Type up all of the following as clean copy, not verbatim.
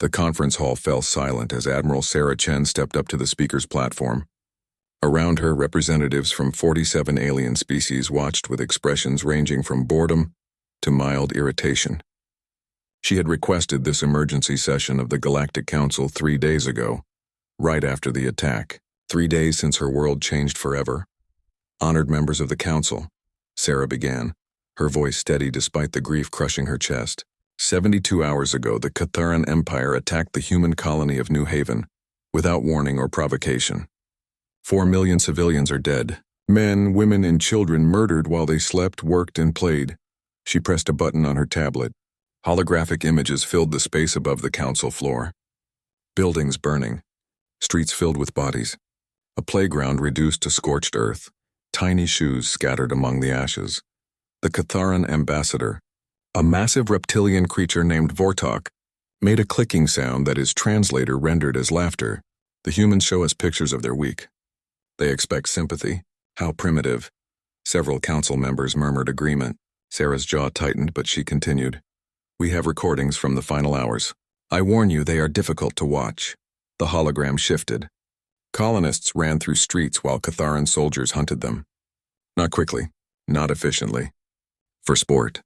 The conference hall fell silent as Admiral Sarah Chen stepped up to the speaker's platform. Around her, representatives from 47 alien species watched with expressions ranging from boredom to mild irritation. She had requested this emergency session of the Galactic Council 3 days ago, right after the attack. 3 days since her world changed forever. Honored members of the Council, Sarah began, her voice steady despite the grief crushing her chest. 72 hours ago, the Catharan Empire attacked the human colony of New Haven, without warning or provocation. 4 million civilians are dead. Men, women, and children murdered while they slept, worked, and played. She pressed a button on her tablet. Holographic images filled the space above the council floor. Buildings burning. Streets filled with bodies. A playground reduced to scorched earth. Tiny shoes scattered among the ashes. The Catharan ambassador, a massive reptilian creature named Vortok, made a clicking sound that his translator rendered as laughter. The humans show us pictures of their week. They expect sympathy. How primitive. Several council members murmured agreement. Sarah's jaw tightened, but she continued. We have recordings from the final hours. I warn you, they are difficult to watch. The hologram shifted. Colonists ran through streets while Catharan soldiers hunted them. Not quickly, not efficiently. For sport.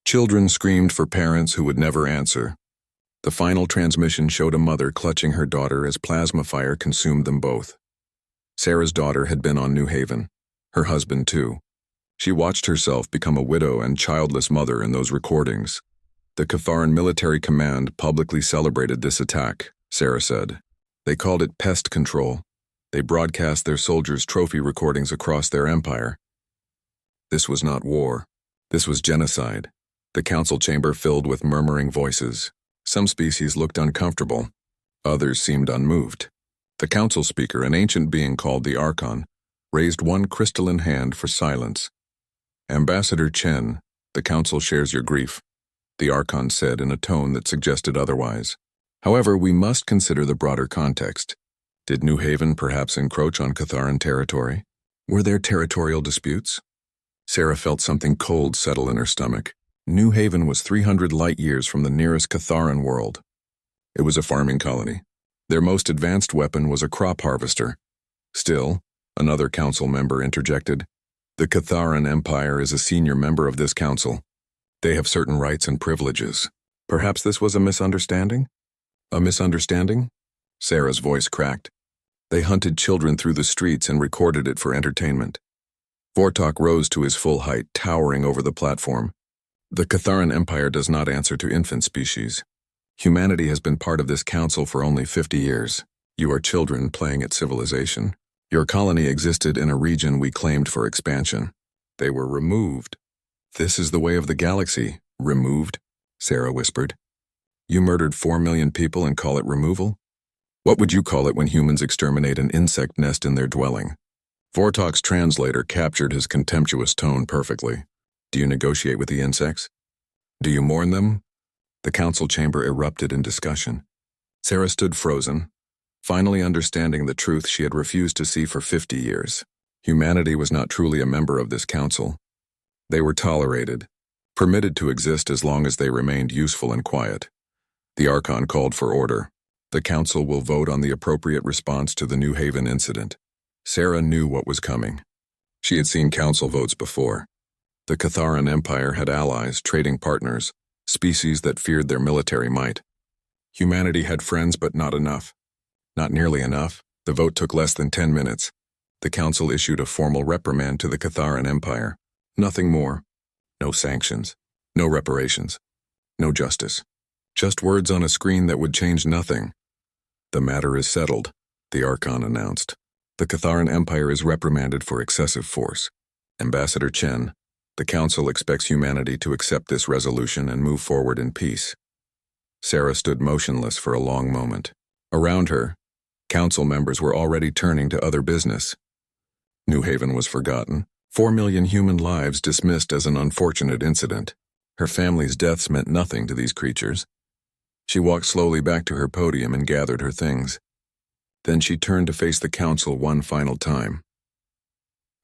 Children screamed for parents who would never answer. The final transmission showed a mother clutching her daughter as plasma fire consumed them both. Sarah's daughter had been on New Haven. Her husband, too. She watched herself become a widow and childless mother in those recordings. The Catharan military command publicly celebrated this attack, Sarah said. They called it pest control. They broadcast their soldiers' trophy recordings across their empire. This was not war. This was genocide. The council chamber filled with murmuring voices. Some species looked uncomfortable. Others seemed unmoved. The council speaker, an ancient being called the Archon, raised one crystalline hand for silence. Ambassador Chen, the council shares your grief, the Archon said in a tone that suggested otherwise. However, we must consider the broader context. Did New Haven perhaps encroach on Catharan territory? Were there territorial disputes? Sarah felt something cold settle in her stomach. New Haven was 300 light-years from the nearest Catharan world. It was a farming colony. Their most advanced weapon was a crop harvester. Still, another council member interjected, the Catharan Empire is a senior member of this council. They have certain rights and privileges. Perhaps this was a misunderstanding? A misunderstanding? Sarah's voice cracked. They hunted children through the streets and recorded it for entertainment. Vortok rose to his full height, towering over the platform. The Catharan Empire does not answer to infant species. Humanity has been part of this council for only 50 years. You are children playing at civilization. Your colony existed in a region we claimed for expansion. They were removed. This is the way of the galaxy. Removed, Sarah whispered. You murdered 4 million people and call it removal? What would you call it when humans exterminate an insect nest in their dwelling? Vortok's translator captured his contemptuous tone perfectly. Do you negotiate with the insects? Do you mourn them? The council chamber erupted in discussion. Sarah stood frozen, finally understanding the truth she had refused to see for 50 years. Humanity was not truly a member of this council. They were tolerated, permitted to exist as long as they remained useful and quiet. The Archon called for order. The council will vote on the appropriate response to the New Haven incident. Sarah knew what was coming. She had seen council votes before. The Catharan Empire had allies, trading partners, species that feared their military might. Humanity had friends, but not enough. Not nearly enough. The vote took less than 10 minutes. The council issued a formal reprimand to the Catharan Empire. Nothing more. No sanctions. No reparations. No justice. Just words on a screen that would change nothing. The matter is settled, the Archon announced. The Catharan Empire is reprimanded for excessive force. Ambassador Chen, the council expects humanity to accept this resolution and move forward in peace. Sarah stood motionless for a long moment. Around her, council members were already turning to other business. New Haven was forgotten. 4 million human lives dismissed as an unfortunate incident. Her family's deaths meant nothing to these creatures. She walked slowly back to her podium and gathered her things. Then she turned to face the council one final time.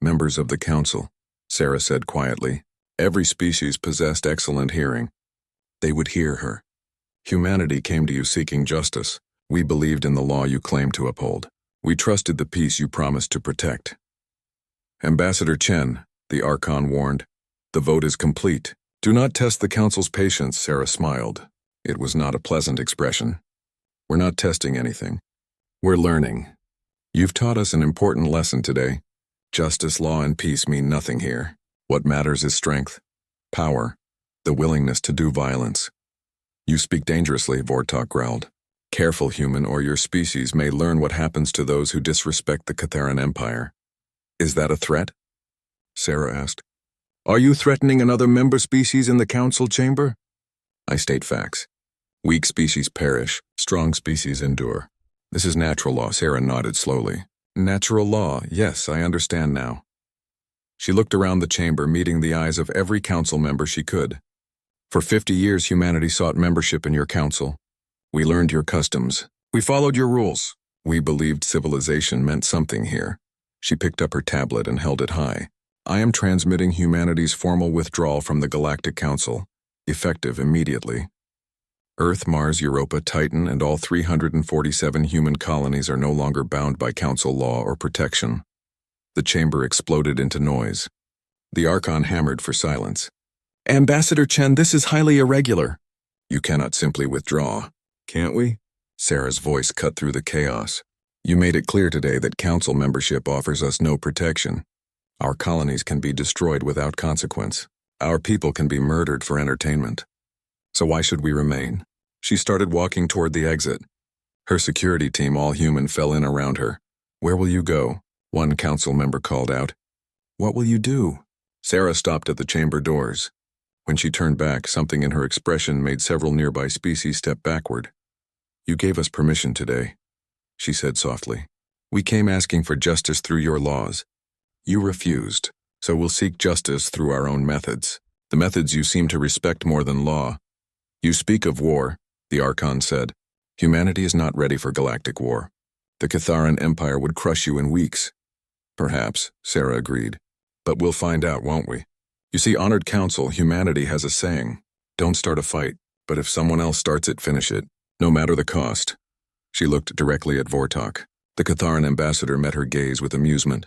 Members of the council, Sarah said quietly. Every species possessed excellent hearing. They would hear her. Humanity came to you seeking justice. We believed in the law you claimed to uphold. We trusted the peace you promised to protect. Ambassador Chen, the Archon warned. The vote is complete. Do not test the Council's patience, Sarah smiled. It was not a pleasant expression. We're not testing anything. We're learning. You've taught us an important lesson today. Justice, law, and peace mean nothing here. What matters is strength, power, the willingness to do violence. You speak dangerously, Vortok growled. Careful, human, or your species may learn what happens to those who disrespect the Catharan Empire. Is that a threat? Sarah asked. Are you threatening another member species in the council chamber? I state facts. Weak species perish, strong species endure. This is natural law, Sarah nodded slowly. Natural law, yes, I understand now. She looked around the chamber, meeting the eyes of every council member she could. For 50 years, humanity sought membership in your council. We learned your customs. We followed your rules. We believed civilization meant something here. She picked up her tablet and held it high. I am transmitting humanity's formal withdrawal from the Galactic Council, effective immediately. Earth, Mars, Europa, Titan, and all 347 human colonies are no longer bound by council law or protection. The chamber exploded into noise. The Archon hammered for silence. Ambassador Chen, this is highly irregular. You cannot simply withdraw, can't we? Sarah's voice cut through the chaos. You made it clear today that council membership offers us no protection. Our colonies can be destroyed without consequence. Our people can be murdered for entertainment. So why should we remain? She started walking toward the exit. Her security team, all human, fell in around her. Where will you go? One council member called out. What will you do? Sarah stopped at the chamber doors. When she turned back, something in her expression made several nearby species step backward. You gave us permission today, she said softly. We came asking for justice through your laws. You refused, so we'll seek justice through our own methods, the methods you seem to respect more than law. You speak of war, the Archon said. Humanity is not ready for galactic war. The Catharan Empire would crush you in weeks. Perhaps, Sarah agreed. But we'll find out, won't we? You see, honored council, humanity has a saying. Don't start a fight, but if someone else starts it, finish it, no matter the cost. She looked directly at Vortok. The Catharan ambassador met her gaze with amusement.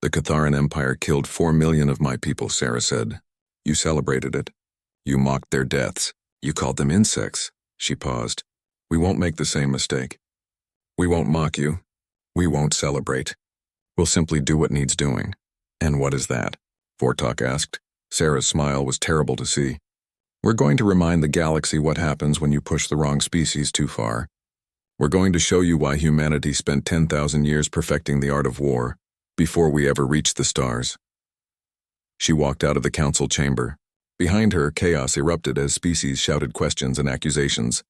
The Catharan Empire killed 4 million of my people, Sarah said. You celebrated it. You mocked their deaths. You called them insects. She paused. We won't make the same mistake. We won't mock you. We won't celebrate. We'll simply do what needs doing. And what is that? Vortok asked. Sarah's smile was terrible to see. We're going to remind the galaxy what happens when you push the wrong species too far. We're going to show you why humanity spent 10,000 years perfecting the art of war, before we ever reached the stars. She walked out of the council chamber. Behind her, chaos erupted as species shouted questions and accusations.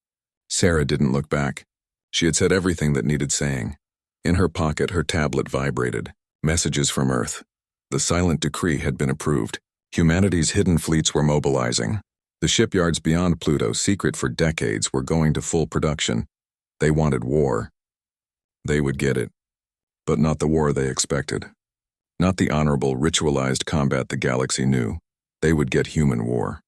Sarah didn't look back. She had said everything that needed saying. In her pocket, her tablet vibrated. Messages from Earth. The silent decree had been approved. Humanity's hidden fleets were mobilizing. The shipyards beyond Pluto, secret for decades, were going to full production. They wanted war. They would get it. But not the war they expected. Not the honorable, ritualized combat the galaxy knew. They would get human war.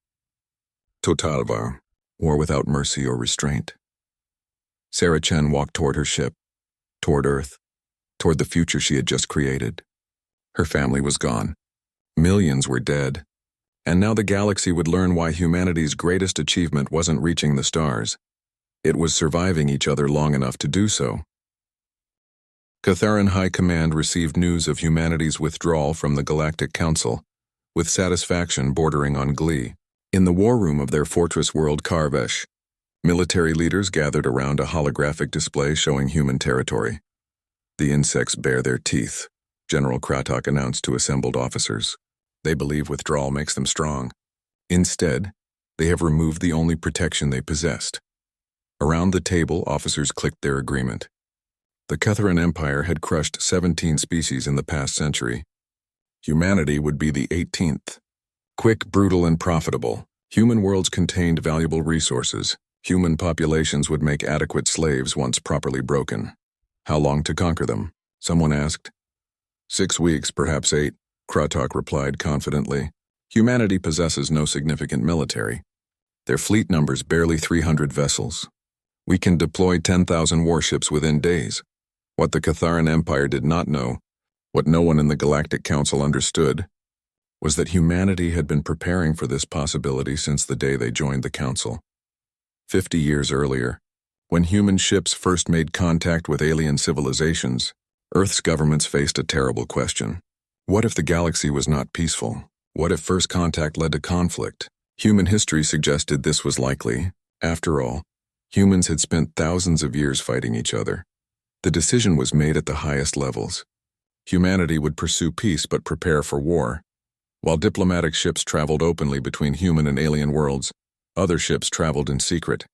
Total war. War without mercy or restraint. Sarah Chen walked toward her ship, toward Earth, toward the future she had just created. Her family was gone. Millions were dead. And now the galaxy would learn why humanity's greatest achievement wasn't reaching the stars. It was surviving each other long enough to do so. Catharan High Command received news of humanity's withdrawal from the Galactic Council, with satisfaction bordering on glee. In the war room of their fortress world Karvesh, military leaders gathered around a holographic display showing human territory. The insects bare their teeth, General Kratok announced to assembled officers. They believe withdrawal makes them strong. Instead, they have removed the only protection they possessed. Around the table, officers clicked their agreement. The Catharan Empire had crushed 17 species in the past century. Humanity would be the 18th. Quick, brutal, and profitable, human worlds contained valuable resources. Human populations would make adequate slaves once properly broken. How long to conquer them? Someone asked. 6 weeks, perhaps 8, Kratok replied confidently. Humanity possesses no significant military. Their fleet numbers barely 300 vessels. We can deploy 10,000 warships within days. What the Catharan Empire did not know, what no one in the Galactic Council understood, was that humanity had been preparing for this possibility since the day they joined the Council. 50 years earlier, when human ships first made contact with alien civilizations, Earth's governments faced a terrible question. What if the galaxy was not peaceful? What if first contact led to conflict? Human history suggested this was likely. After all, humans had spent thousands of years fighting each other. The decision was made at the highest levels. Humanity would pursue peace but prepare for war. While diplomatic ships traveled openly between human and alien worlds, other ships traveled in secret.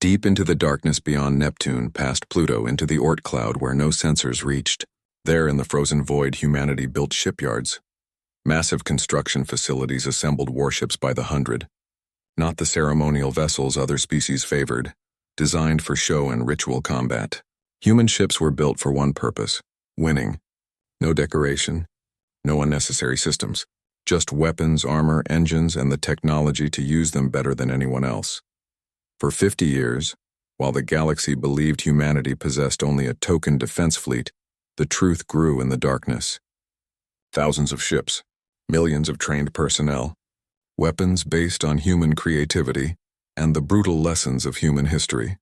Deep into the darkness beyond Neptune, past Pluto, into the Oort cloud where no sensors reached. There in the frozen void, humanity built shipyards. Massive construction facilities assembled warships by the hundred. Not the ceremonial vessels other species favored, designed for show and ritual combat. Human ships were built for one purpose: winning. No decoration, no unnecessary systems. Just weapons, armor, engines, and the technology to use them better than anyone else. For 50 years, while the galaxy believed humanity possessed only a token defense fleet, the truth grew in the darkness. Thousands of ships, millions of trained personnel, weapons based on human creativity, and the brutal lessons of human history.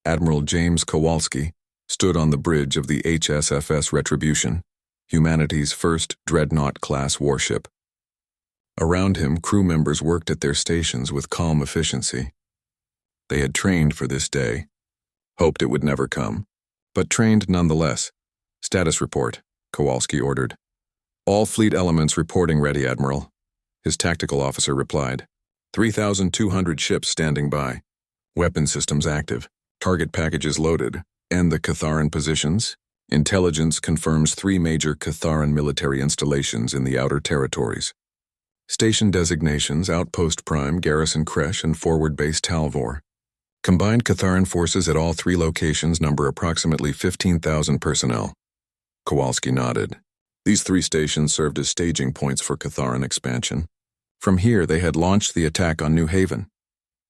Admiral James Kowalski stood on the bridge of the HSFS Retribution, humanity's first dreadnought-class warship. Around him, crew members worked at their stations with calm efficiency. They had trained for this day, hoped it would never come, but trained nonetheless. Status report, Kowalski ordered. All fleet elements reporting ready, Admiral. His tactical officer replied. 3,200 ships standing by. Weapon systems active. Target packages loaded. And the Catharan positions? Intelligence confirms 3 major Catharan military installations in the outer territories. Station designations: Outpost Prime, Garrison Creche, and Forward Base Talvor. Combined Catharan forces at all 3 locations number approximately 15,000 personnel. Kowalski nodded. These 3 stations served as staging points for Catharan expansion. From here, they had launched the attack on New Haven.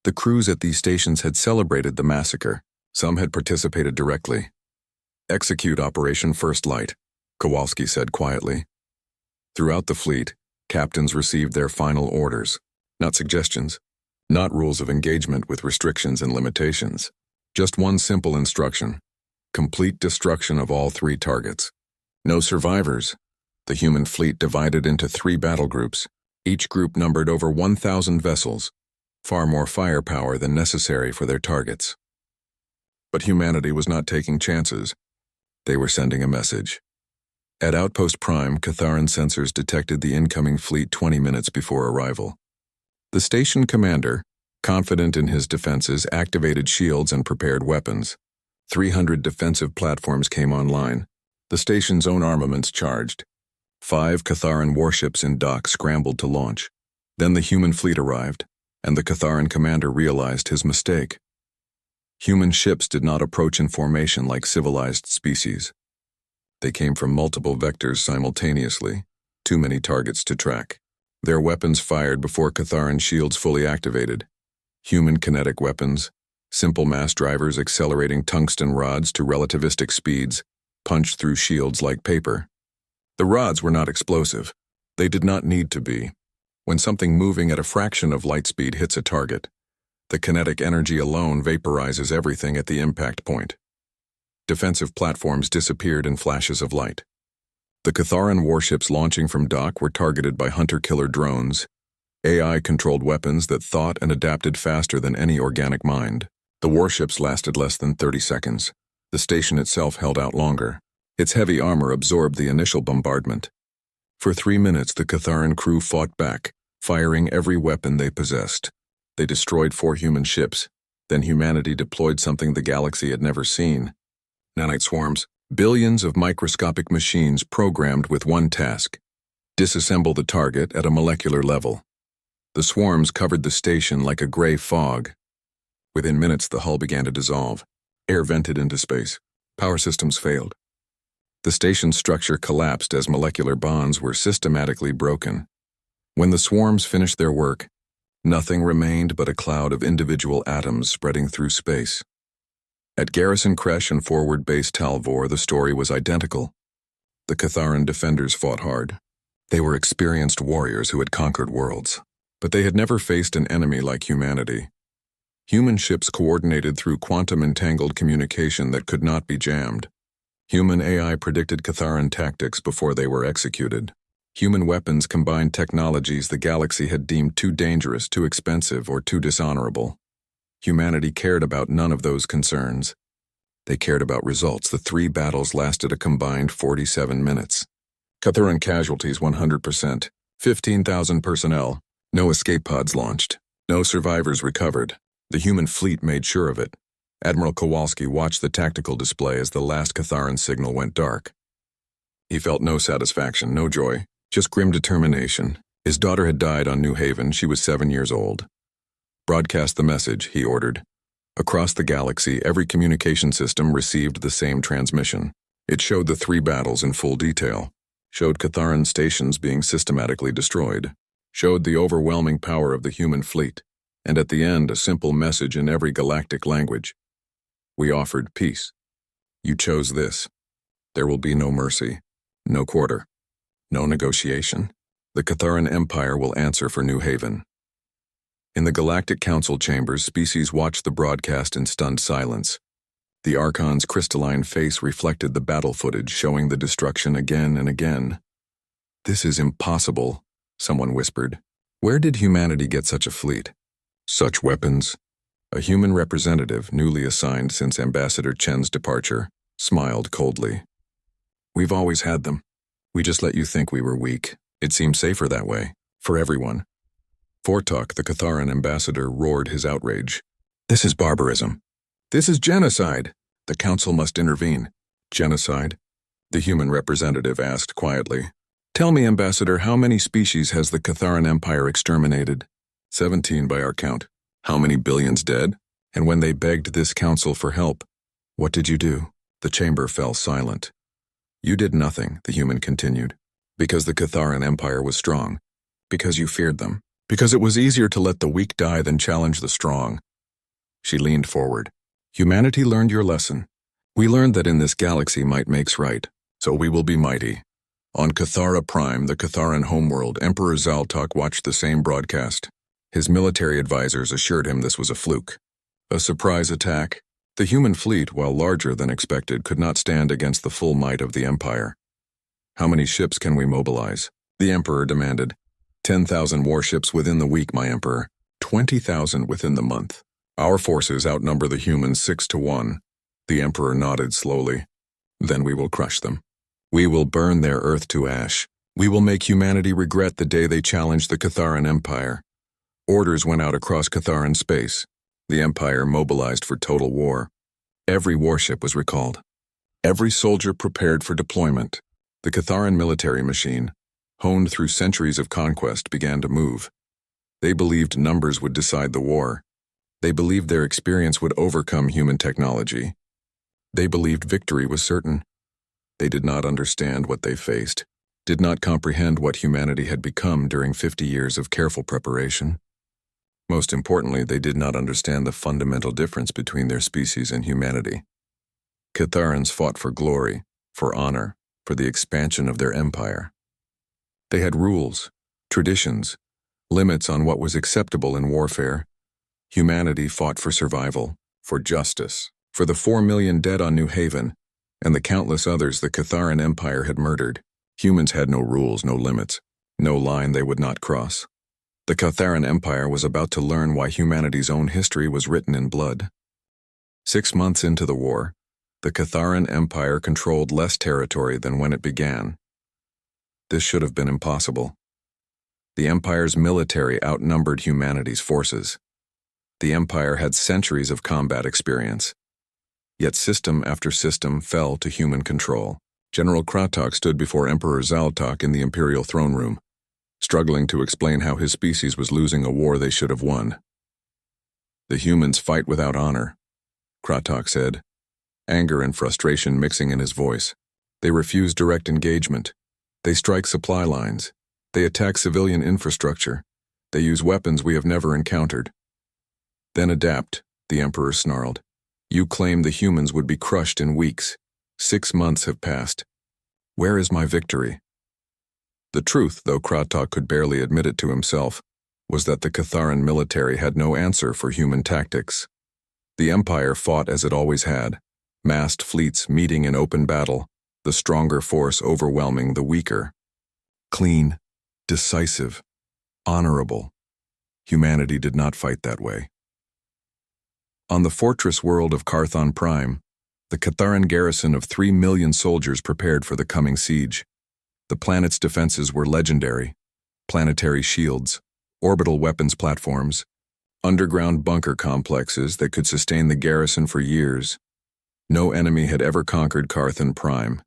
The crews at these stations had celebrated the massacre. Some had participated directly. Execute Operation First Light, Kowalski said quietly. Throughout the fleet, captains received their final orders, not suggestions, not rules of engagement with restrictions and limitations. Just one simple instruction: complete destruction of all 3 targets. No survivors. The human fleet divided into 3 battle groups. Each group numbered over 1,000 vessels, far more firepower than necessary for their targets. But humanity was not taking chances. They were sending a message. At Outpost Prime, Catharan sensors detected the incoming fleet 20 minutes before arrival. The station commander, confident in his defenses, activated shields and prepared weapons. 300 defensive platforms came online. The station's own armaments charged. 5 Catharan warships in dock scrambled to launch. Then the human fleet arrived, and the Catharan commander realized his mistake. Human ships did not approach in formation like civilized species. They came from multiple vectors simultaneously, too many targets to track. Their weapons fired before Catharan shields fully activated. Human kinetic weapons, simple mass drivers accelerating tungsten rods to relativistic speeds, punched through shields like paper. The rods were not explosive. They did not need to be. When something moving at a fraction of light speed hits a target, the kinetic energy alone vaporizes everything at the impact point. Defensive platforms disappeared in flashes of light. The Catharan warships launching from dock were targeted by hunter-killer drones, AI-controlled weapons that thought and adapted faster than any organic mind. The warships lasted less than 30 seconds. The station itself held out longer. Its heavy armor absorbed the initial bombardment. For 3 minutes, the Catharan crew fought back, firing every weapon they possessed. They destroyed 4 human ships. Then humanity deployed something the galaxy had never seen. Nanite swarms, billions of microscopic machines programmed with one task: disassemble the target at a molecular level. The swarms covered the station like a gray fog. Within minutes, the hull began to dissolve. Air vented into space. Power systems failed. The station's structure collapsed as molecular bonds were systematically broken. When the swarms finished their work, Nothing remained but a cloud of individual atoms spreading through space. At Garrison Creche and Forward Base Talvor, the story was identical. The Catharan defenders fought hard. They were experienced warriors who had conquered worlds, but they had never faced an enemy like humanity. Human ships coordinated through quantum-entangled communication that could not be jammed. Human AI predicted Catharan tactics before they were executed. Human weapons combined technologies the galaxy had deemed too dangerous, too expensive, or too dishonorable. Humanity cared about none of those concerns. They cared about results. The 3 battles lasted a combined 47 minutes. Catharan casualties 100%, 15,000 personnel, no escape pods launched, no survivors recovered. The human fleet made sure of it. Admiral Kowalski watched the tactical display as the last Catharan signal went dark. He felt no satisfaction, no joy, just grim determination. His daughter had died on New Haven. She was 7 years old. Broadcast the message, he ordered. Across the galaxy, every communication system received the same transmission. It showed the 3 battles in full detail, showed Catharan stations being systematically destroyed, showed the overwhelming power of the human fleet, and at the end a simple message in every galactic language. We offered peace. You chose this. There will be no mercy, no quarter, no negotiation. The Catharan Empire will answer for New Haven. In the Galactic Council chambers, species watched the broadcast in stunned silence. The Archon's crystalline face reflected the battle footage, showing the destruction again and again. This is impossible, someone whispered. Where did humanity get such a fleet? Such weapons? A human representative, newly assigned since Ambassador Chen's departure, smiled coldly. We've always had them. We just let you think we were weak. It seemed safer that way, for everyone. Fortok, the Catharan ambassador, roared his outrage. This is barbarism. This is genocide. The council must intervene. Genocide? The human representative asked quietly. Tell me, Ambassador, how many species has the Catharan Empire exterminated? 17 by our count. How many billions dead? And when they begged this council for help, what did you do? The chamber fell silent. You did nothing, the human continued, because the Catharan Empire was strong, because you feared them, because it was easier to let the weak die than challenge the strong. She leaned forward. Humanity learned your lesson. We learned that in this galaxy might makes right, so we will be mighty. On Cathara Prime, the Catharan homeworld, Emperor Zaltok watched the same broadcast. His military advisors assured him this was a fluke. A surprise attack. The human fleet, while larger than expected, could not stand against the full might of the Empire. How many ships can we mobilize? The Emperor demanded. 10,000 warships within the week, my Emperor. 20,000 within the month. Our forces outnumber the humans 6-1. The Emperor nodded slowly. Then we will crush them. We will burn their earth to ash. We will make humanity regret the day they challenged the Catharan Empire. Orders went out across Catharan space. The Empire mobilized for total war. Every warship was recalled. Every soldier prepared for deployment. The Catharan military machine, honed through centuries of conquest, began to move. They believed numbers would decide the war. They believed their experience would overcome human technology. They believed victory was certain. They did not understand what they faced, did not comprehend what humanity had become during 50 years of careful preparation. Most importantly, they did not understand the fundamental difference between their species and humanity. Catharans fought for glory, for honor, for the expansion of their empire. They had rules, traditions, limits on what was acceptable in warfare. Humanity fought for survival, for justice, for the 4 million dead on New Haven, and the countless others the Catharan Empire had murdered. Humans had no rules, no limits, no line they would not cross. The Catharan Empire was about to learn why humanity's own history was written in blood. 6 months into the war, the Catharan Empire controlled less territory than when it began. This should have been impossible. The Empire's military outnumbered humanity's forces. The Empire had centuries of combat experience. Yet system after system fell to human control. General Kratok stood before Emperor Zaltok in the Imperial throne room, struggling to explain how his species was losing a war they should have won. The humans fight without honor, Kratok said, anger and frustration mixing in his voice. They refuse direct engagement. They strike supply lines. They attack civilian infrastructure. They use weapons we have never encountered. Then adapt, the Emperor snarled. You claimed the humans would be crushed in weeks. 6 months have passed. Where is my victory? The truth, though Kratok could barely admit it to himself, was that the Catharan military had no answer for human tactics. The Empire fought as it always had, massed fleets meeting in open battle, the stronger force overwhelming the weaker. Clean, decisive, honorable. Humanity did not fight that way. On the fortress world of Carthon Prime, the Catharan garrison of 3 million soldiers prepared for the coming siege. The planet's defenses were legendary: planetary shields, orbital weapons platforms, underground bunker complexes that could sustain the garrison for years. No enemy had ever conquered Carthon Prime.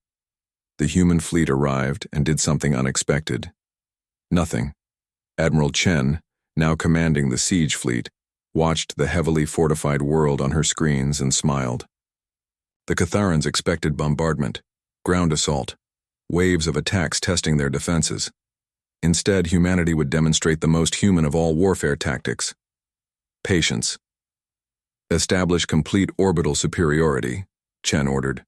The human fleet arrived and did something unexpected. Nothing. Admiral Chen, now commanding the siege fleet, watched the heavily fortified world on her screens and smiled. The Catharans expected bombardment, ground assault, waves of attacks testing their defenses. Instead, humanity would demonstrate the most human of all warfare tactics: patience. Establish complete orbital superiority, Chen ordered.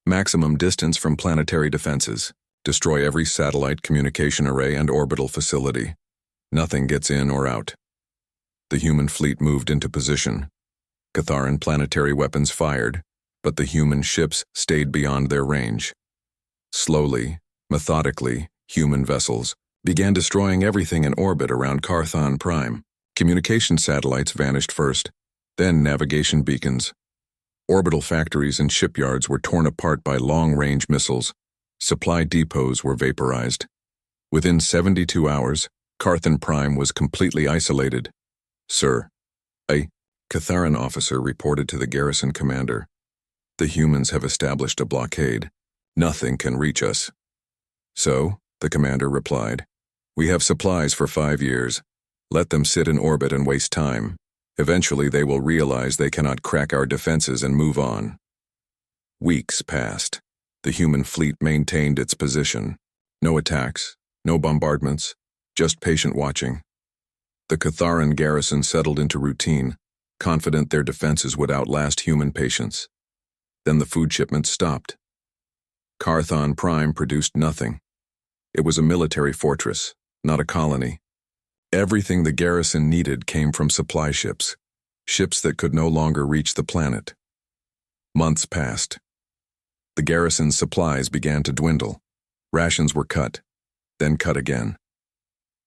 Maximum distance from planetary defenses. Destroy every satellite communication array and orbital facility. Nothing gets in or out. The human fleet moved into position. Catharan planetary weapons fired, but the human ships stayed beyond their range. Slowly, methodically, human vessels began destroying everything in orbit around Carthon Prime. Communication satellites vanished first, then navigation beacons. Orbital factories and shipyards were torn apart by long-range missiles. Supply depots were vaporized. Within 72 hours, Carthon Prime was completely isolated. Sir, a Catharan officer reported to the garrison commander. The humans have established a blockade. Nothing can reach us. So, the commander replied, we have supplies for 5 years. Let them sit in orbit and waste time. Eventually they will realize they cannot crack our defenses and move on. Weeks passed. The human fleet maintained its position. No attacks, no bombardments, just patient watching. The Catharan garrison settled into routine, confident their defenses would outlast human patience. Then the food shipments stopped. Carthon Prime produced nothing. It was a military fortress, not a colony. Everything the garrison needed came from supply ships, ships that could no longer reach the planet. Months passed. The garrison's supplies began to dwindle. Rations were cut, then cut again.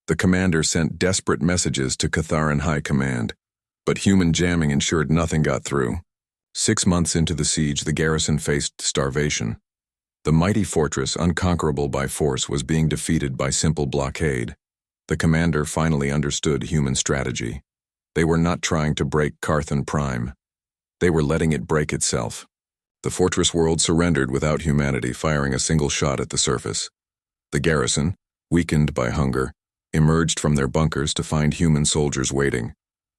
The commander sent desperate messages to Catharan High Command, but human jamming ensured nothing got through. 6 months into the siege, the garrison faced starvation. The mighty fortress, unconquerable by force, was being defeated by simple blockade. The commander finally understood human strategy. They were not trying to break Carthon Prime. They were letting it break itself. The fortress world surrendered without humanity firing a single shot at the surface. The garrison, weakened by hunger, emerged from their bunkers to find human soldiers waiting,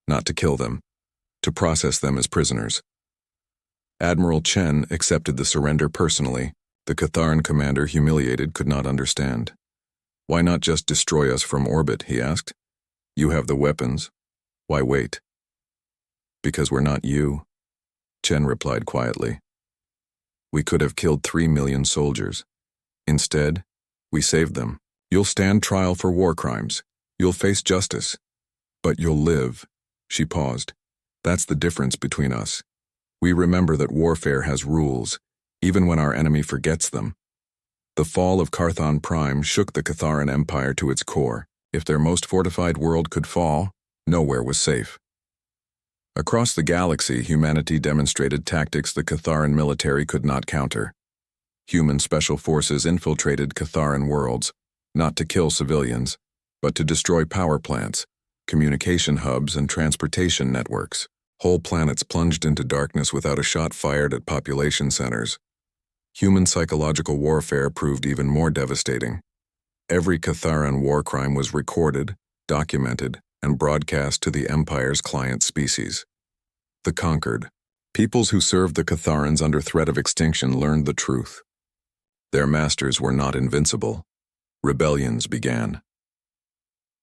not to kill them, to process them as prisoners. Admiral Chen accepted the surrender personally. The Catharan commander, humiliated, could not understand. Why not just destroy us from orbit, he asked. You have the weapons. Why wait? Because we're not you, Chen replied quietly. We could have killed 3 million soldiers. Instead, we saved them. You'll stand trial for war crimes. You'll face justice. But you'll live. She paused. That's the difference between us. We remember that warfare has rules, even when our enemy forgets them. The fall of Carthon Prime shook the Catharan Empire to its core. If their most fortified world could fall, nowhere was safe. Across the galaxy, humanity demonstrated tactics the Catharan military could not counter. Human special forces infiltrated Catharan worlds, not to kill civilians, but to destroy power plants, communication hubs, and transportation networks. Whole planets plunged into darkness without a shot fired at population centers. Human psychological warfare proved even more devastating. Every Catharan war crime was recorded, documented, and broadcast to the Empire's client species. The conquered, peoples who served the Catharans under threat of extinction, learned the truth. Their masters were not invincible. Rebellions began.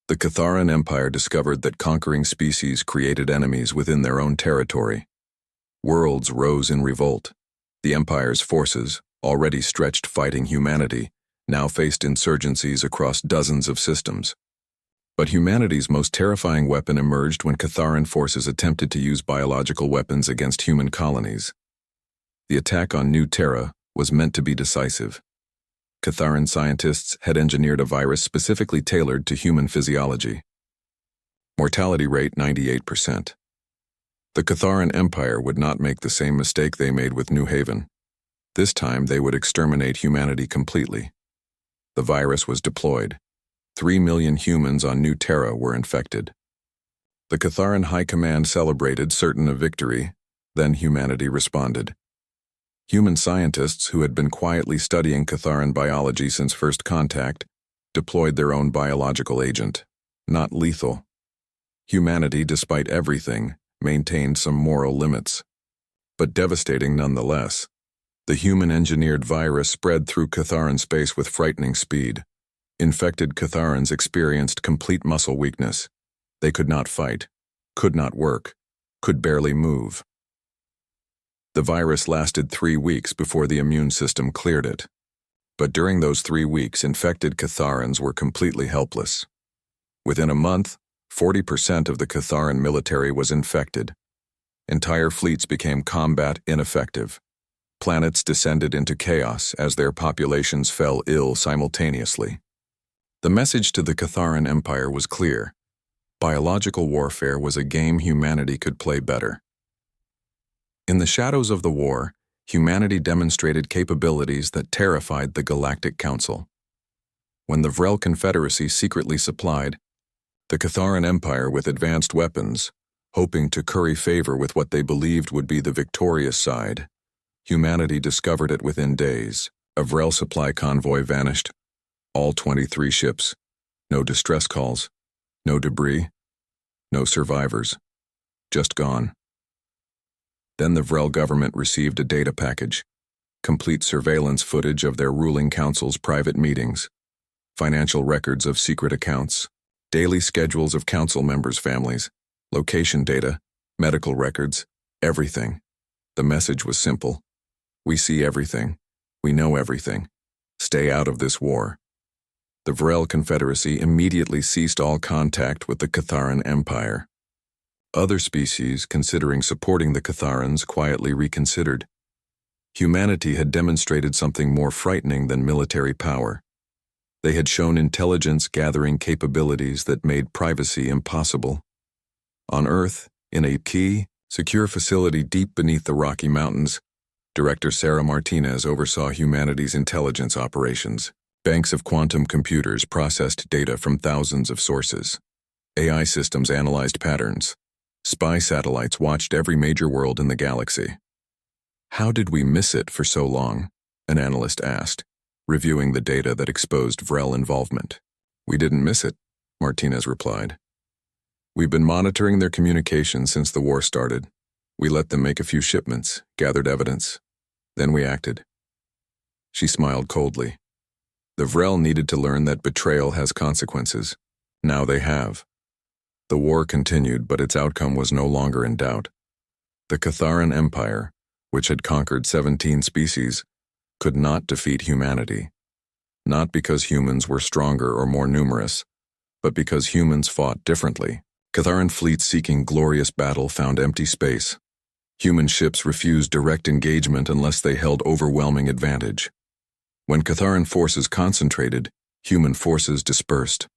The Catharan Empire discovered that conquering species created enemies within their own territory. Worlds rose in revolt. The Empire's forces, already stretched fighting humanity, now faced insurgencies across dozens of systems. But humanity's most terrifying weapon emerged when Catharan forces attempted to use biological weapons against human colonies. The attack on New Terra was meant to be decisive. Catharan scientists had engineered a virus specifically tailored to human physiology. Mortality rate 98%. The Catharan Empire would not make the same mistake they made with New Haven. This time they would exterminate humanity completely. The virus was deployed. 3 million humans on New Terra were infected. The Catharan High Command celebrated, certain of victory. Then humanity responded. Human scientists who had been quietly studying Catharan biology since first contact deployed their own biological agent, not lethal. Humanity, despite everything, maintained some moral limits, but devastating nonetheless. The human-engineered virus spread through Catharan space with frightening speed. Infected Catharans experienced complete muscle weakness. They could not fight, could not work, could barely move. The virus lasted 3 weeks before the immune system cleared it. But during those 3 weeks, infected Catharans were completely helpless. Within a month, 40% of the Catharan military was infected. Entire fleets became combat ineffective. Planets descended into chaos as their populations fell ill simultaneously. The message to the Catharan Empire was clear. Biological warfare was a game humanity could play better. In the shadows of the war, humanity demonstrated capabilities that terrified the Galactic Council. When the Vrel Confederacy secretly supplied the Catharan Empire with advanced weapons, hoping to curry favor with what they believed would be the victorious side, humanity discovered it within days. A Vrel supply convoy vanished. All 23 ships. No distress calls. No debris. No survivors. Just gone. Then the Vrel government received a data package. Complete surveillance footage of their ruling council's private meetings. Financial records of secret accounts. Daily schedules of council members' families. Location data. Medical records. Everything. The message was simple. We see everything. We know everything. Stay out of this war. The Vrel Confederacy immediately ceased all contact with the Catharan Empire. Other species, considering supporting the Catharans, quietly reconsidered. Humanity had demonstrated something more frightening than military power. They had shown intelligence-gathering capabilities that made privacy impossible. On Earth, in a key, secure facility deep beneath the Rocky Mountains, Director Sarah Martinez oversaw humanity's intelligence operations. Banks of quantum computers processed data from thousands of sources. AI systems analyzed patterns. Spy satellites watched every major world in the galaxy. How did we miss it for so long? An analyst asked, reviewing the data that exposed Vrel involvement. We didn't miss it, Martinez replied. We've been monitoring their communications since the war started. We let them make a few shipments, gathered evidence. Then we acted. She smiled coldly. The Vrel needed to learn that betrayal has consequences. Now they have. The war continued, but its outcome was no longer in doubt. The Catharan Empire, which had conquered 17 species, could not defeat humanity. Not because humans were stronger or more numerous, but because humans fought differently. Catharan fleets seeking glorious battle found empty space. Human ships refused direct engagement unless they held overwhelming advantage. When Catharan forces concentrated, human forces dispersed.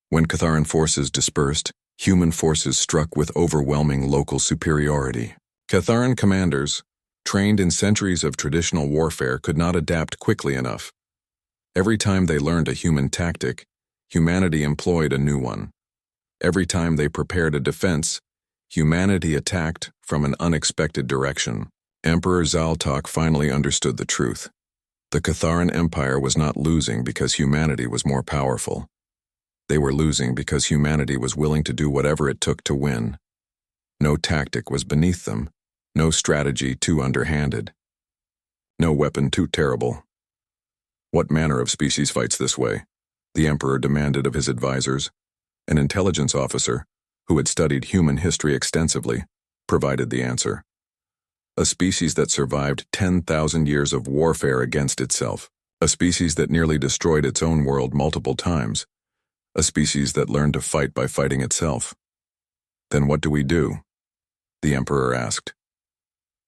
When Catharan forces dispersed, human forces struck with overwhelming local superiority. Catharan commanders, trained in centuries of traditional warfare, could not adapt quickly enough. Every time they learned a human tactic, humanity employed a new one. Every time they prepared a defense, humanity attacked from an unexpected direction. Emperor Zaltok finally understood the truth. The Catharan Empire was not losing because humanity was more powerful. They were losing because humanity was willing to do whatever it took to win. No tactic was beneath them, no strategy too underhanded, no weapon too terrible. What manner of species fights this way? The Emperor demanded of his advisors. An intelligence officer, who had studied human history extensively, provided the answer. A species that survived 10,000 years of warfare against itself. A species that nearly destroyed its own world multiple times. A species that learned to fight by fighting itself. Then what do we do? The Emperor asked.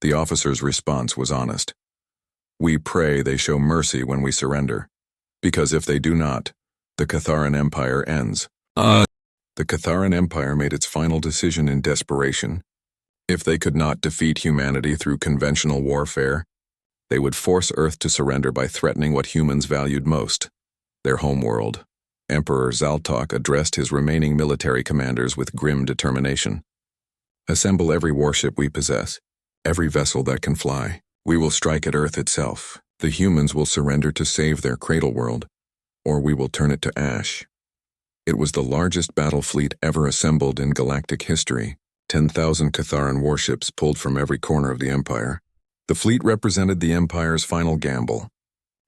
The officer's response was honest. We pray they show mercy when we surrender, because if they do not, the Catharan Empire ends. The Catharan Empire made its final decision in desperation. If they could not defeat humanity through conventional warfare, they would force Earth to surrender by threatening what humans valued most, their homeworld. Emperor Zaltok addressed his remaining military commanders with grim determination. Assemble every warship we possess, every vessel that can fly. We will strike at Earth itself. The humans will surrender to save their cradle world, or we will turn it to ash. It was the largest battle fleet ever assembled in galactic history. 10,000 Catharan warships pulled from every corner of the Empire. The fleet represented the Empire's final gamble.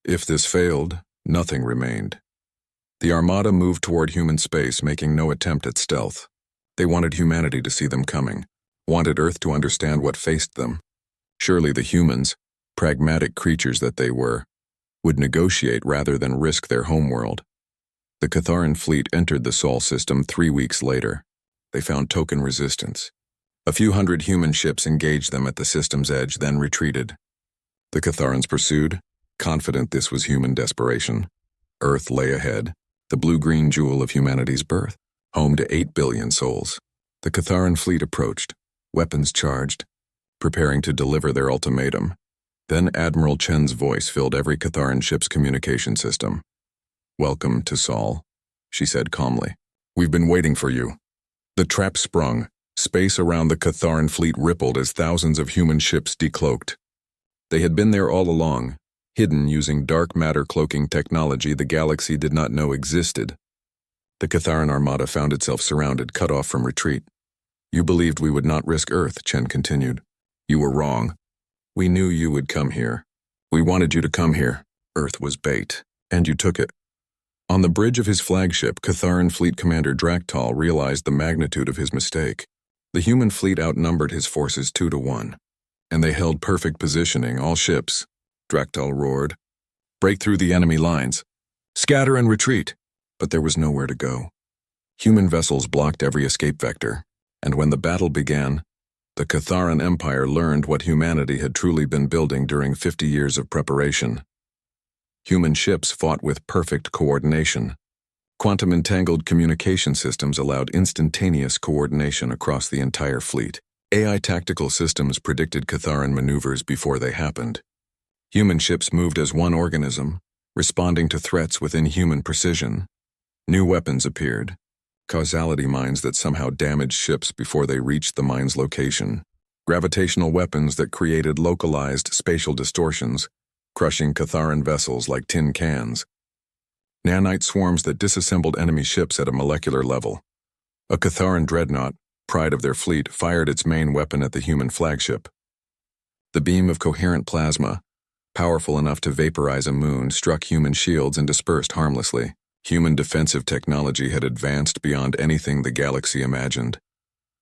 If this failed, nothing remained. The Armada moved toward human space, making no attempt at stealth. They wanted humanity to see them coming, wanted Earth to understand what faced them. Surely the humans, pragmatic creatures that they were, would negotiate rather than risk their homeworld. The Catharan fleet entered the Sol system 3 weeks later. They found token resistance. A few hundred human ships engaged them at the system's edge, then retreated. The Catharans pursued, confident this was human desperation. Earth lay ahead, the blue-green jewel of humanity's birth, home to 8 billion souls. The Catharan fleet approached, weapons charged, preparing to deliver their ultimatum. Then Admiral Chen's voice filled every Catharan ship's communication system. Welcome to Sol, she said calmly. We've been waiting for you. The trap sprung. Space around the Catharan fleet rippled as thousands of human ships decloaked. They had been there all along, hidden using dark matter cloaking technology the galaxy did not know existed. The Catharan Armada found itself surrounded, cut off from retreat. You believed we would not risk Earth, Chen continued. You were wrong. We knew you would come here. We wanted you to come here. Earth was bait, and you took it. On the bridge of his flagship, Catharan Fleet Commander Draktal realized the magnitude of his mistake. The human fleet outnumbered his forces 2-1, and they held perfect positioning, all ships. Draktal roared. Break through the enemy lines. Scatter and retreat. But there was nowhere to go. Human vessels blocked every escape vector, and when the battle began, the Catharan Empire learned what humanity had truly been building during 50 years of preparation. Human ships fought with perfect coordination. Quantum-entangled communication systems allowed instantaneous coordination across the entire fleet. AI tactical systems predicted Catharan maneuvers before they happened. Human ships moved as one organism, responding to threats with inhuman precision. New weapons appeared, causality mines that somehow damaged ships before they reached the mine's location, gravitational weapons that created localized spatial distortions, crushing Catharan vessels like tin cans, nanite swarms that disassembled enemy ships at a molecular level. A Catharan dreadnought, pride of their fleet, fired its main weapon at the human flagship. The beam of coherent plasma, powerful enough to vaporize a moon, struck human shields and dispersed harmlessly. Human defensive technology had advanced beyond anything the galaxy imagined.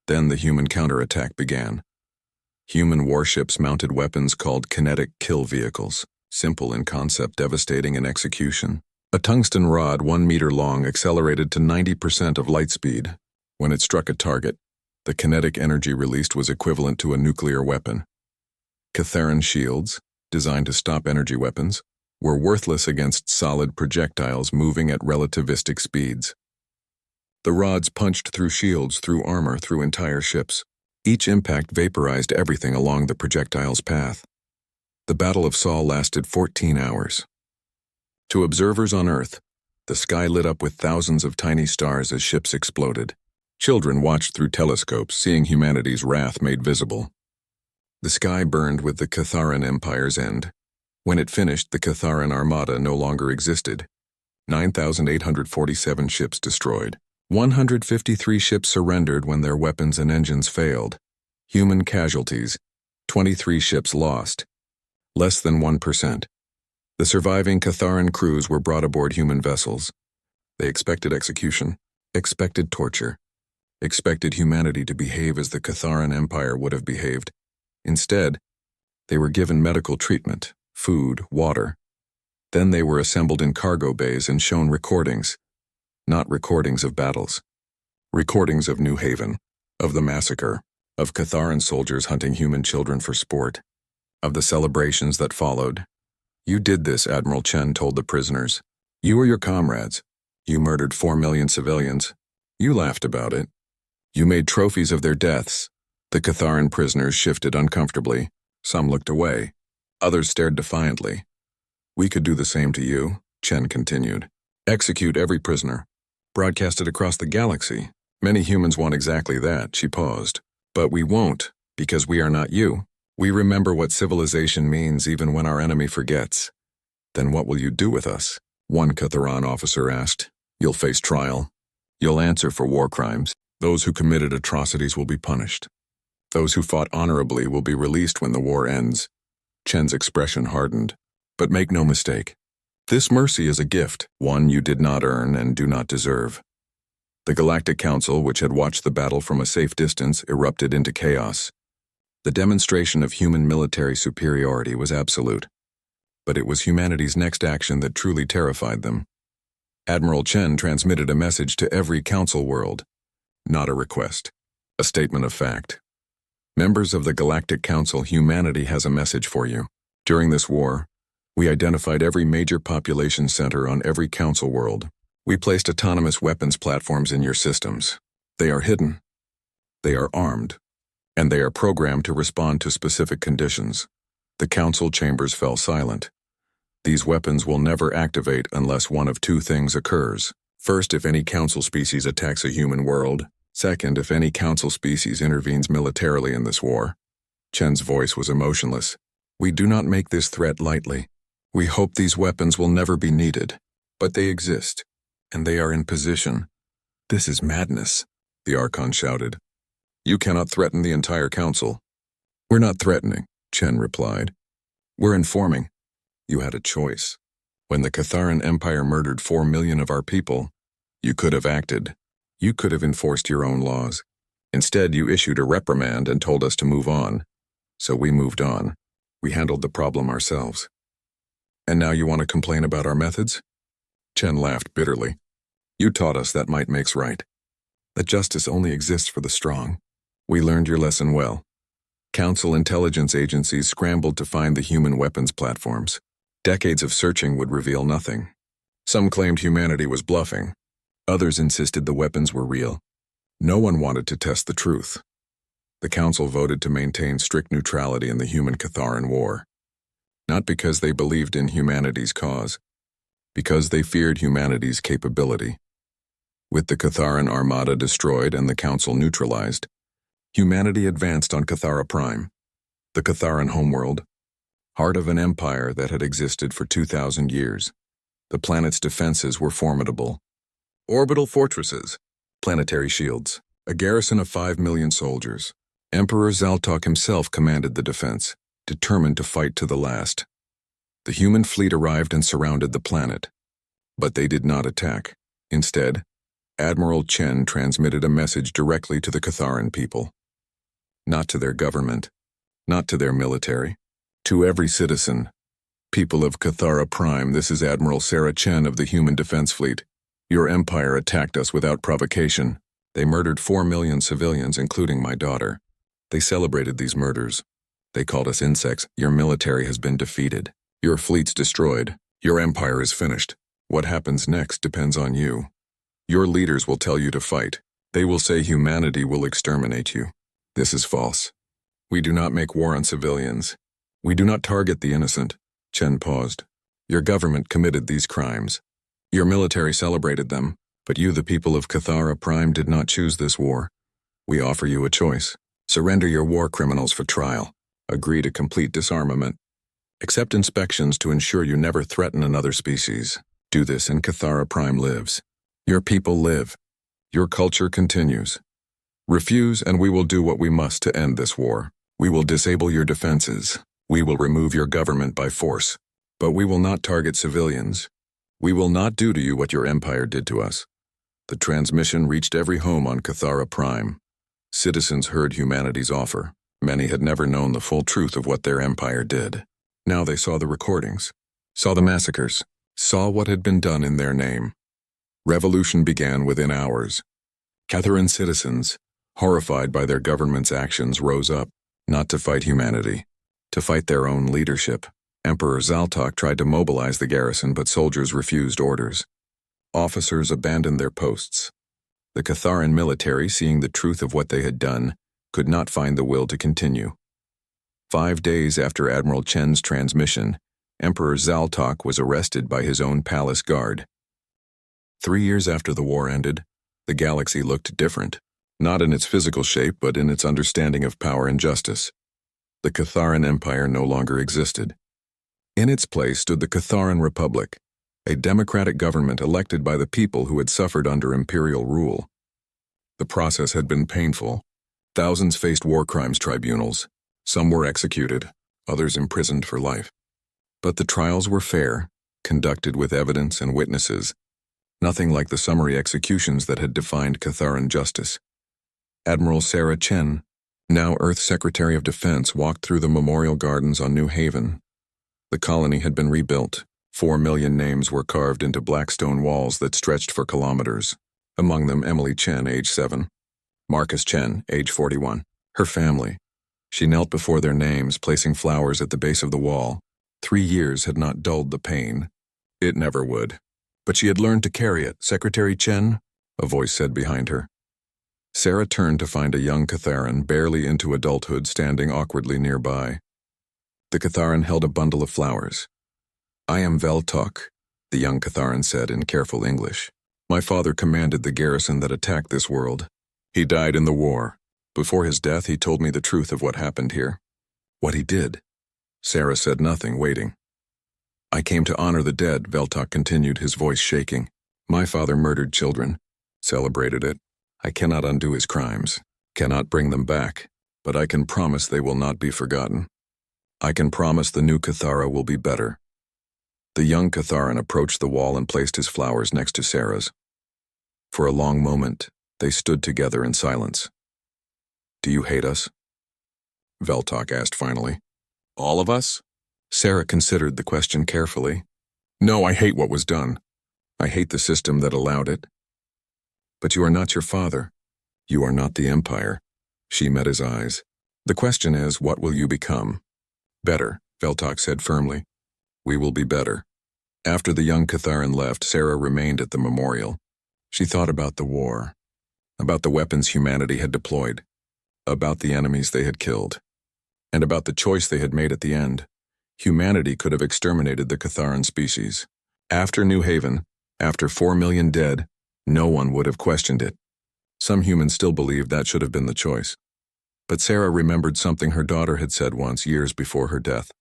Then the human counterattack began. Human warships mounted weapons called kinetic kill vehicles, simple in concept, devastating in execution. A tungsten rod 1 meter long accelerated to 90% of light speed. When it struck a target, the kinetic energy released was equivalent to a nuclear weapon. Catharan shields, designed to stop energy weapons, were worthless against solid projectiles moving at relativistic speeds. The rods punched through shields, through armor, through entire ships. Each impact vaporized everything along the projectile's path. The Battle of Sol lasted 14 hours. To observers on Earth, the sky lit up with thousands of tiny stars as ships exploded. Children watched through telescopes, seeing humanity's wrath made visible. The sky burned with the Catharan Empire's end. When it finished, the Catharan Armada no longer existed. 9,847 ships destroyed. 153 ships surrendered when their weapons and engines failed. Human casualties, 23 ships lost. Less than 1%. The surviving Catharan crews were brought aboard human vessels. They expected execution, Expected torture. Expected humanity to behave as the Catharan Empire would have behaved. Instead, they were given medical treatment, food, water. Then they were assembled in cargo bays and shown recordings. Not recordings of battles. Recordings of New Haven, of the massacre, of Catharan soldiers hunting human children for sport, of the celebrations that followed. You did this, Admiral Chen told the prisoners. You or your comrades. You murdered 4 million civilians. You laughed about it. You made trophies of their deaths. The Catharan prisoners shifted uncomfortably. Some looked away. Others stared defiantly. We could do the same to you, Chen continued. Execute every prisoner. Broadcast it across the galaxy. Many humans want exactly that, she paused. But we won't, because we are not you. We remember what civilization means even when our enemy forgets. Then what will you do with us? One Catharan officer asked. You'll face trial. You'll answer for war crimes. Those who committed atrocities will be punished. Those who fought honorably will be released when the war ends. Chen's expression hardened. But make no mistake. This mercy is a gift, one you did not earn and do not deserve. The Galactic Council, which had watched the battle from a safe distance, erupted into chaos. The demonstration of human military superiority was absolute. But it was humanity's next action that truly terrified them. Admiral Chen transmitted a message to every council world. Not a request. A statement of fact. Members of the Galactic Council, humanity has a message for you. During this war, we identified every major population center on every council world. We placed autonomous weapons platforms in your systems. They are hidden. They are armed. And they are programmed to respond to specific conditions. The council chambers fell silent. These weapons will never activate unless one of two things occurs. First, if any council species attacks a human world. Second, if any council species intervenes militarily in this war. Chen's voice was emotionless. We do not make this threat lightly. We hope these weapons will never be needed. But they exist, and they are in position. This is madness, the Archon shouted. You cannot threaten the entire council. We're not threatening, Chen replied. We're informing. You had a choice. When the Catharan Empire murdered 4 million of our people, you could have acted. You could have enforced your own laws. Instead, you issued a reprimand and told us to move on. So we moved on. We handled the problem ourselves. And now you want to complain about our methods? Chen laughed bitterly. You taught us that might makes right. That justice only exists for the strong. We learned your lesson well. Council intelligence agencies scrambled to find the human weapons platforms. Decades of searching would reveal nothing. Some claimed humanity was bluffing. Others insisted the weapons were real. No one wanted to test the truth. The Council voted to maintain strict neutrality in the human Catharan War. Not because they believed in humanity's cause, because they feared humanity's capability. With the Catharan Armada destroyed and the Council neutralized, humanity advanced on Cathara Prime, the Catharan homeworld, heart of an empire that had existed for 2,000 years. The planet's defenses were formidable. Orbital fortresses, planetary shields, a garrison of 5 million soldiers. Emperor Zaltok himself commanded the defense, determined to fight to the last. The human fleet arrived and surrounded the planet. But they did not attack. Instead, Admiral Chen transmitted a message directly to the Catharan people. Not to their government, not to their military, to every citizen. People of Cathara Prime, this is Admiral Sarah Chen of the Human Defense Fleet. Your empire attacked us without provocation. They murdered 4 million civilians, including my daughter. They celebrated these murders. They called us insects. Your military has been defeated. Your fleet's destroyed. Your empire is finished. What happens next depends on you. Your leaders will tell you to fight. They will say humanity will exterminate you. This is false. We do not make war on civilians. We do not target the innocent. Chen paused. Your government committed these crimes. Your military celebrated them, but you, the people of Cathara Prime, did not choose this war. We offer you a choice. Surrender your war criminals for trial. Agree to complete disarmament. Accept inspections to ensure you never threaten another species. Do this and Cathara Prime lives. Your people live. Your culture continues. Refuse and we will do what we must to end this war. We will disable your defenses. We will remove your government by force. But we will not target civilians. We will not do to you what your empire did to us. The transmission reached every home on Cathara Prime. Citizens heard humanity's offer. Many had never known the full truth of what their empire did. Now they saw the recordings, saw the massacres, saw what had been done in their name. Revolution began within hours. Catharan citizens, horrified by their government's actions, rose up, not to fight humanity, to fight their own leadership. Emperor Zaltok tried to mobilize the garrison, but soldiers refused orders. Officers abandoned their posts. The Catharan military, seeing the truth of what they had done, could not find the will to continue. 5 days after Admiral Chen's transmission, Emperor Zaltok was arrested by his own palace guard. 3 years after the war ended, the galaxy looked different, not in its physical shape but in its understanding of power and justice. The Catharan Empire no longer existed. In its place stood the Catharan Republic, a democratic government elected by the people who had suffered under imperial rule. The process had been painful. Thousands faced war crimes tribunals. Some were executed, others imprisoned for life. But the trials were fair, conducted with evidence and witnesses, nothing like the summary executions that had defined Catharan justice. Admiral Sarah Chen, now Earth Secretary of Defense, walked through the memorial gardens on New Haven. The colony had been rebuilt. 4 million names were carved into black stone walls that stretched for kilometers. Among them Emily Chen, age 7. Marcus Chen, age 41. Her family. She knelt before their names, placing flowers at the base of the wall. 3 years had not dulled the pain. It never would. But she had learned to carry it. Secretary Chen, a voice said behind her. Sarah turned to find a young Catharan, barely into adulthood, standing awkwardly nearby. The Catharan held a bundle of flowers. "I am Veltok," the young Catharan said in careful English. "My father commanded the garrison that attacked this world. He died in the war. Before his death, he told me the truth of what happened here. What he did." Sarah said nothing, waiting. "I came to honor the dead," Veltok continued, his voice shaking. "My father murdered children, celebrated it. I cannot undo his crimes, cannot bring them back, but I can promise they will not be forgotten. I can promise the new Cathara will be better." The young Catharan approached the wall and placed his flowers next to Sarah's. For a long moment, they stood together in silence. "Do you hate us?" Veltok asked finally. "All of us?" Sarah considered the question carefully. "No, I hate what was done. I hate the system that allowed it. But you are not your father. You are not the Empire." She met his eyes. "The question is, what will you become?" "Better," Veltok said firmly. "We will be better." After the young Catharan left, Sarah remained at the memorial. She thought about the war, about the weapons humanity had deployed, about the enemies they had killed, and about the choice they had made at the end. Humanity could have exterminated the Catharan species. After New Haven, after 4 million dead, no one would have questioned it. Some humans still believed that should have been the choice. But Sarah remembered something her daughter had said once, years before her death.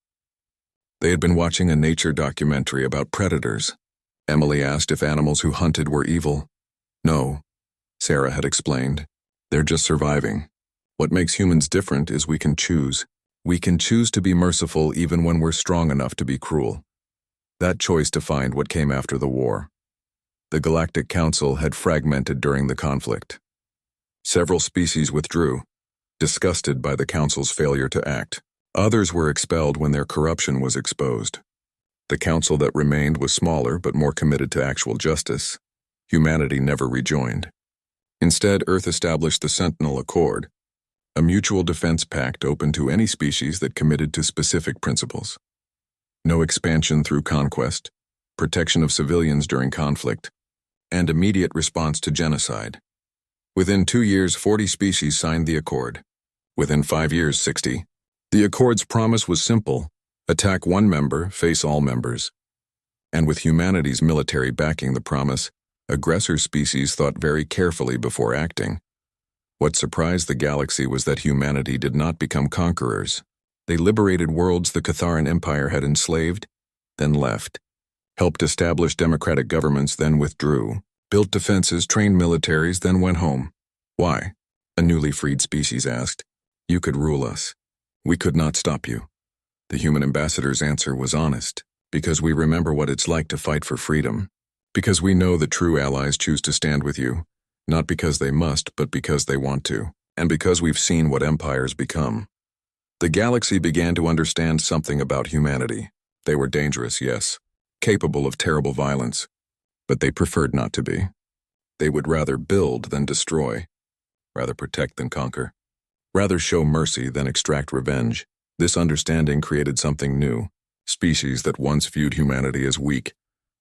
They had been watching a nature documentary about predators. Emily asked if animals who hunted were evil. "No," Sarah had explained. "They're just surviving. What makes humans different is we can choose. We can choose to be merciful even when we're strong enough to be cruel." That choice defined what came after the war. The Galactic Council had fragmented during the conflict. Several species withdrew, disgusted by the Council's failure to act. Others were expelled when their corruption was exposed. The council that remained was smaller but more committed to actual justice. Humanity never rejoined. Instead, Earth established the Sentinel Accord, a mutual defense pact open to any species that committed to specific principles. No expansion through conquest, protection of civilians during conflict, and immediate response to genocide. Within 2 years, 40 species signed the accord. Within 5 years, 60. The accord's promise was simple: attack one member, face all members. And with humanity's military backing the promise, aggressor species thought very carefully before acting. What surprised the galaxy was that humanity did not become conquerors. They liberated worlds the Catharan Empire had enslaved, then left, helped establish democratic governments, then withdrew, built defenses, trained militaries, then went home. Why? A newly freed species asked. You could rule us. We could not stop you. The human ambassador's answer was honest, because we remember what it's like to fight for freedom. Because we know that true allies choose to stand with you, not because they must, but because they want to, and because we've seen what empires become. The galaxy began to understand something about humanity. They were dangerous, yes, capable of terrible violence, but they preferred not to be. They would rather build than destroy, rather protect than conquer, rather show mercy than extract revenge. This understanding created something new. Species that once viewed humanity as weak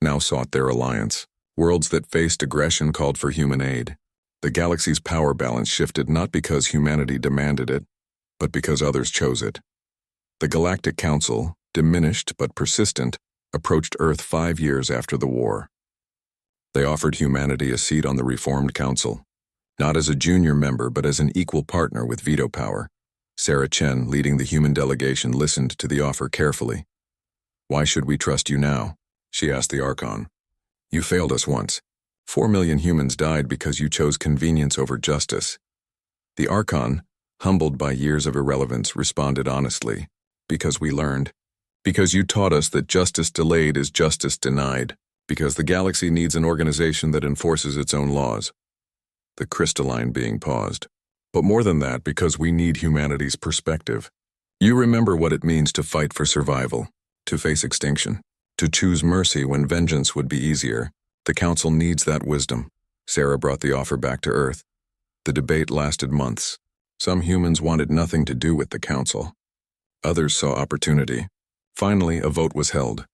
now sought their alliance. Worlds that faced aggression called for human aid. The galaxy's power balance shifted not because humanity demanded it, but because others chose it. The Galactic Council, diminished but persistent, approached Earth 5 years after the war. They offered humanity a seat on the reformed council, not as a junior member but as an equal partner with veto power. Sarah Chen, leading the human delegation, listened to the offer carefully. "Why should we trust you now?" she asked the Archon. "You failed us once. 4 million humans died because you chose convenience over justice." The Archon, humbled by years of irrelevance, responded honestly, "Because we learned. Because you taught us that justice delayed is justice denied. Because the galaxy needs an organization that enforces its own laws." The crystalline being paused. "But more than that, because we need humanity's perspective. You remember what it means to fight for survival, to face extinction, to choose mercy when vengeance would be easier. The Council needs that wisdom." Sarah brought the offer back to Earth. The debate lasted months. Some humans wanted nothing to do with the Council. Others saw opportunity. Finally, a vote was held.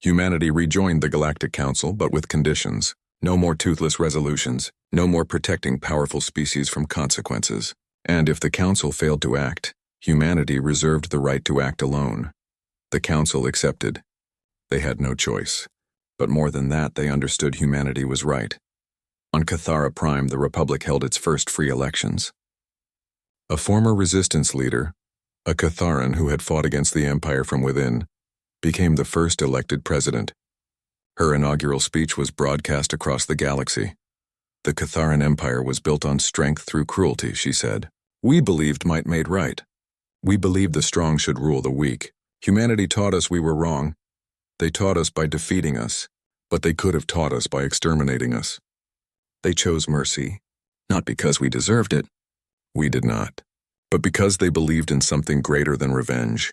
Humanity rejoined the Galactic Council, but with conditions. No more toothless resolutions, no more protecting powerful species from consequences. And if the Council failed to act, humanity reserved the right to act alone. The Council accepted. They had no choice. But more than that, they understood humanity was right. On Cathara Prime, the Republic held its first free elections. A former resistance leader, a Catharan who had fought against the Empire from within, became the first elected president. Her inaugural speech was broadcast across the galaxy. "The Catharan Empire was built on strength through cruelty," she said. "We believed might made right. We believed the strong should rule the weak. Humanity taught us we were wrong. They taught us by defeating us, but they could have taught us by exterminating us. They chose mercy, not because we deserved it. We did not. But because they believed in something greater than revenge."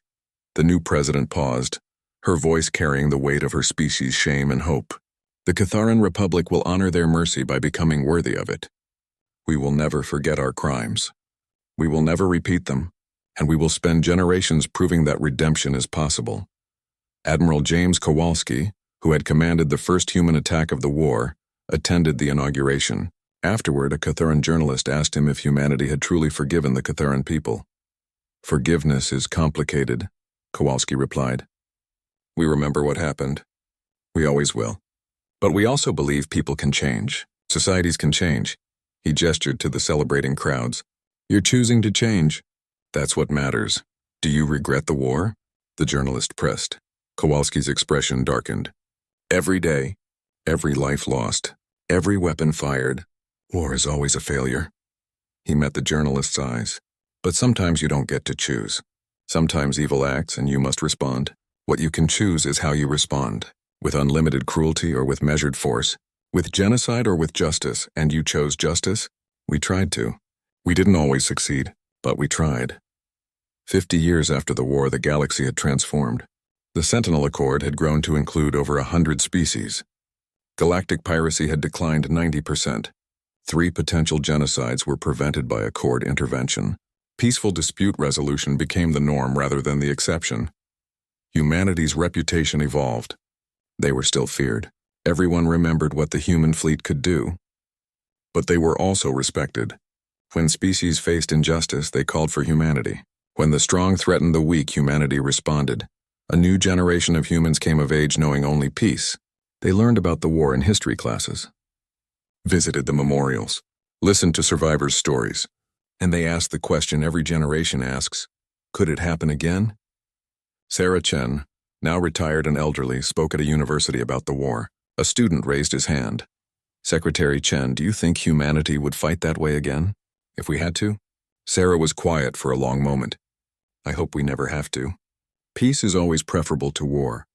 The new president paused, her voice carrying the weight of her species' shame and hope. "The Catharan Republic will honor their mercy by becoming worthy of it. We will never forget our crimes. We will never repeat them, and we will spend generations proving that redemption is possible." Admiral James Kowalski, who had commanded the first human attack of the war, attended the inauguration. Afterward, a Catharan journalist asked him if humanity had truly forgiven the Catharan people. "Forgiveness is complicated," Kowalski replied. "We remember what happened. We always will. But we also believe people can change. Societies can change." He gestured to the celebrating crowds. "You're choosing to change. That's what matters. Do you regret the war?" the journalist pressed. Kowalski's expression darkened. "Every day, every life lost, every weapon fired. War is always a failure." He met the journalist's eyes. "But sometimes you don't get to choose. Sometimes evil acts and you must respond. What you can choose is how you respond, with unlimited cruelty or with measured force, with genocide or with justice, and you chose justice? We tried to. We didn't always succeed, but we tried." 50 years after the war, the galaxy had transformed. The Sentinel Accord had grown to include over 100 species. Galactic piracy had declined 90%. 3 potential genocides were prevented by Accord intervention. Peaceful dispute resolution became the norm rather than the exception. Humanity's reputation evolved. They were still feared. Everyone remembered what the human fleet could do. But they were also respected. When species faced injustice, they called for humanity. When the strong threatened the weak, humanity responded. A new generation of humans came of age knowing only peace. They learned about the war in history classes, visited the memorials, listened to survivors' stories, and they asked the question every generation asks, could it happen again? Sarah Chen, now retired and elderly, spoke at a university about the war. A student raised his hand. "Secretary Chen, do you think humanity would fight that way again, if we had to?" Sarah was quiet for a long moment. "I hope we never have to. Peace is always preferable to war.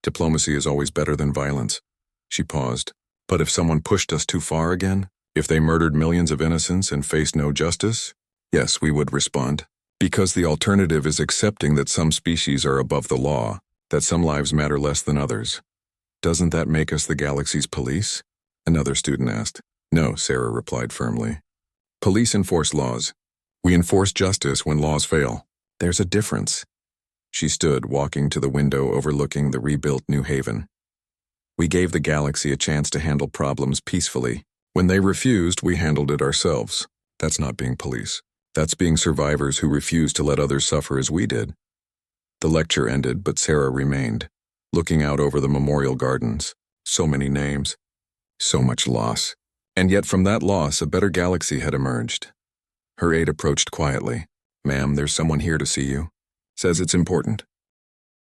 Diplomacy is always better than violence." She paused. But if someone pushed us too far again? If they murdered millions of innocents and faced no justice? Yes, we would respond. Because the alternative is accepting that some species are above the law, that some lives matter less than others. Doesn't that make us the galaxy's police? Another student asked. No, Sarah replied firmly. Police enforce laws. We enforce justice when laws fail. There's a difference. She stood, walking to the window overlooking the rebuilt New Haven. We gave the galaxy a chance to handle problems peacefully. When they refused, we handled it ourselves. That's not being police. That's being survivors who refused to let others suffer as we did. The lecture ended, but Sarah remained, looking out over the memorial gardens. So many names. So much loss. And yet from that loss, a better galaxy had emerged. Her aide approached quietly. Ma'am, there's someone here to see you. Says it's important.